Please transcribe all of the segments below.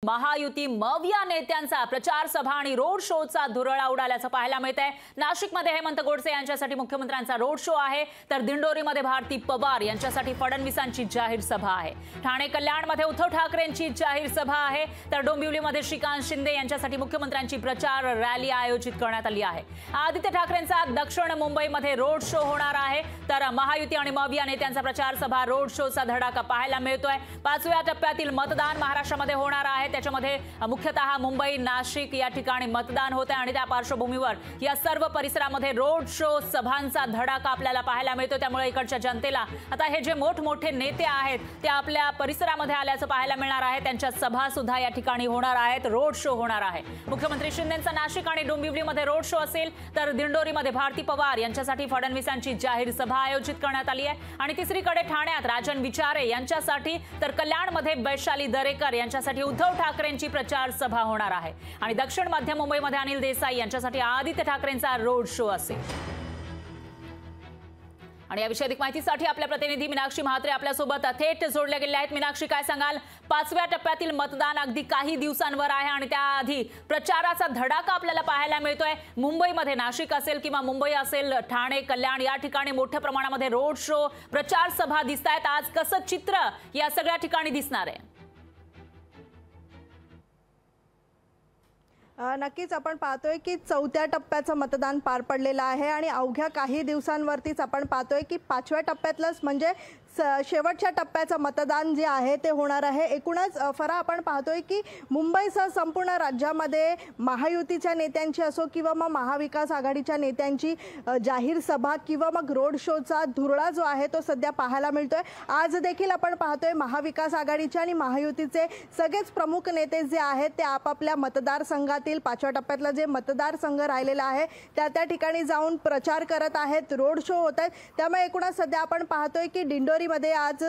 महायुती मविया नेत्यांचा प्रचार सभा आणि रोड शोचा धुरळा उडाल्याचं पाहायला मिळतंय। नाशिकमध्ये हेमंत गोडसे यांच्यासाठी मुख्यमंत्र्यांचा रोड शो आहे, तर दिंडोरीमध्ये भारती पवार यांच्यासाठी फडणवीसांची जाहीर सभा आहे। ठाणे कल्याणमध्ये उद्धव ठाकरेंची जाहीर सभा आहे, तर डोंबिवलीमध्ये श्रीकांत शिंदे यांच्यासाठी मुख्यमंत्र्यांची प्रचार रॅली आयोजित करण्यात आली आहे। आदित्य ठाकरेंचा दक्षिण मुंबईमध्ये रोड शो होणार आहे, तर महायुती आणि मविया नेत्यांचा प्रचार सभा रोड शोचा धडाका पाहायला मिळतोय। 5व्या टप्प्यातील मतदान महाराष्ट्रामध्ये होणार आहे, त्याच्यामध्ये मुख्यतः मुंबई नाशिक या ठिकाणी मतदान होते आणि त्या पार्श्वभूमीवर या सर्व परिसरामध्ये रोड शो सभांचा धडाका आपल्याला पाहायला मिळतो। त्यामुळे इकडच्या जनतेला आता हे जे मोठमोठे नेते आहेत ते आपल्या परिसरामध्ये आल्याचं पाहायला मिळणार आहे। त्यांच्या सभा सुद्धा या ठिकाणी होणार आहेत, रोड शो होणार आहे। मुख्यमंत्री शिंदेंचा नाशिक आणि डोंबिवलीमध्ये रोड शो असेल, तर दिंडोरीमध्ये भारती पवार यांच्यासाठी फडणवीसांची जाहीर सभा आयोजित करण्यात आली आहे आणि तिसरीकडे ठाण्यात राजन विचारे यांच्यासाठी, तर कल्याणमध्ये वैशाली दरेकर यांच्यासाठी उद्धव ठाकरेंची प्रचार सभा होणार आहे आणि दक्षिण मध्य मुंबईमध्ये अनिल देसाई यांच्यासाठी आदित्य ठाकरेंचा रोड शो असेल। आणि याविषयी अधिक माहितीसाठी आपल्या प्रतिनिधी मीनाक्षी म्हात्रे आपल्यासोबत थेट जोडल्या गेल्या आहेत। मीनाक्षी, काय सांगाल? 5व्या टप्प्यातील मतदान अगदी काही दिवसांवर आहे आणि त्याआधी प्रचाराचा धडाका आपल्याला पाहायला मिळतोय। मुंबईमध्ये नाशिक असेल किंवा मुंबई असेल, ठाणे कल्याण या ठिकाणी मोठ्या प्रमाणामध्ये रोड शो प्रचार सभा दिसतायत। आज कसं चित्र या सगळ्या ठिकाणी दिसणार आहे? नक्कीच आपण पाहतोय की 4थ्या टप्प्याचं मतदान पार पडलेलं आहे आणि अवघ्या काही दिवसांवरतीच आपण पाहतोय की 5व्या टप्प्यातलंच म्हणजे शेवटच्या टप्प्याचं मतदान जे आहे ते होणार आहे। एकूणच फरा आपण पाहतोय की मुंबईसह संपूर्ण राज्यामध्ये महायुतीच्या नेत्यांची असो किंवा मग महाविकास आघाडीच्या नेत्यांची जाहीर सभा किंवा मग रोड शोचा धुरळा जो आहे तो सध्या पाहायला मिळतोय। आज देखील आपण पाहतोय महाविकास आघाडीचे आणि महायुतीचे सगळेच प्रमुख नेते जे आहेत ते आपापल्या मतदारसंघातील 5व्या टप्प्यातला जे मतदारसंघ राहिलेला आहे त्या ठिकाणी जाऊन प्रचार करत आहेत, रोड शो होत आहेत। त्यामुळे एकूणच सध्या आपण पाहतोय की दिंडोरीमध्ये आज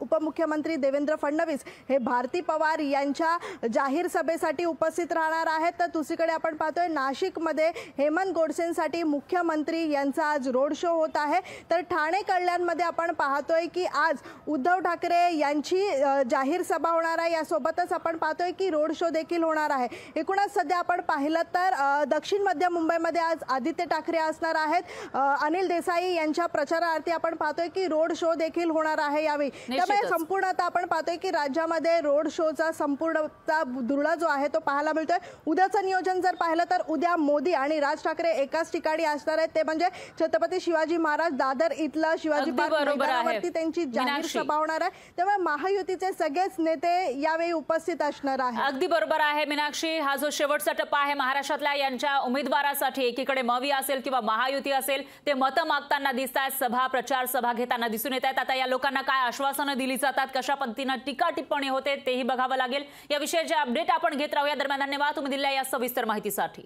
उपमुख्यमंत्री देवेंद्र फडणवीस हे भारती पवार यांच्या जाहीर सभेसाठी उपस्थित राहणार आहेत, तर दुसरीकडे आपण पाहतोय नाशिकमध्ये हेमंत गोडसेंसाठी मुख्यमंत्री यांचा आज रोड शो होत आहे। तर ठाणे कल्याणमध्ये आपण पाहतोय की आज उद्धव ठाकरे यांची जाहीर सभा होणार आहे, यासोबतच आपण पाहतोय की रोड शो देखील होणार आहे। एकूणच सध्या आपण पाहिलं तर दक्षिण मध्य मुंबईमध्ये आज आदित्य ठाकरे असणार आहेत, अनिल देसाई यांच्या प्रचारार्थी आपण पाहतोय की रोड शो देखील होणार आहे यावेळी। त्यामुळे संपूर्ण आता आपण पाहतोय की राज्यामध्ये रोड शोचा संपूर्णता धुरळा जो आहे तो पाहायला मिळतोय। उद्याचं नियोजन जर पाहिलं तर उद्या मोदी आणि राज ठाकरे एकाच ठिकाणी असणार आहेत, ते म्हणजे छत्रपती शिवाजी महाराज दादर इथलं शिवाजी पार्क मैदानावरती त्यांची जाहीर सभा होणार आहे। त्यामुळे महायुतीचे सगळेच नेते यावेळी उपस्थित असणार आहेत। अगदी बरोबर आहे मीनाक्षी, हा जो शेवटचा टप्पा आहे महाराष्ट्रातल्या यांच्या उमेदवारासाठी, एकीकडे मविया असेल किंवा महायुती असेल ते मतं मागताना दिसतात, सभा प्रचार सभा घेताना दिसून येत आहेत। आता या लोकांना काय आश्वासनं दिली जातात, कशा पद्धतीने टीका टिप्पणी होते तेही बघावं लागेल। या विषयाचे अपडेट आपण घेत राहूया। दरम्यान धन्यवाद तुम्ही दिलेल्या या सविस्तर माहितीसाठी।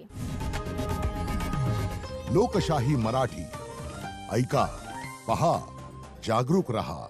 लोकशाही मराठी ऐका, पहा, जागरूक रहा।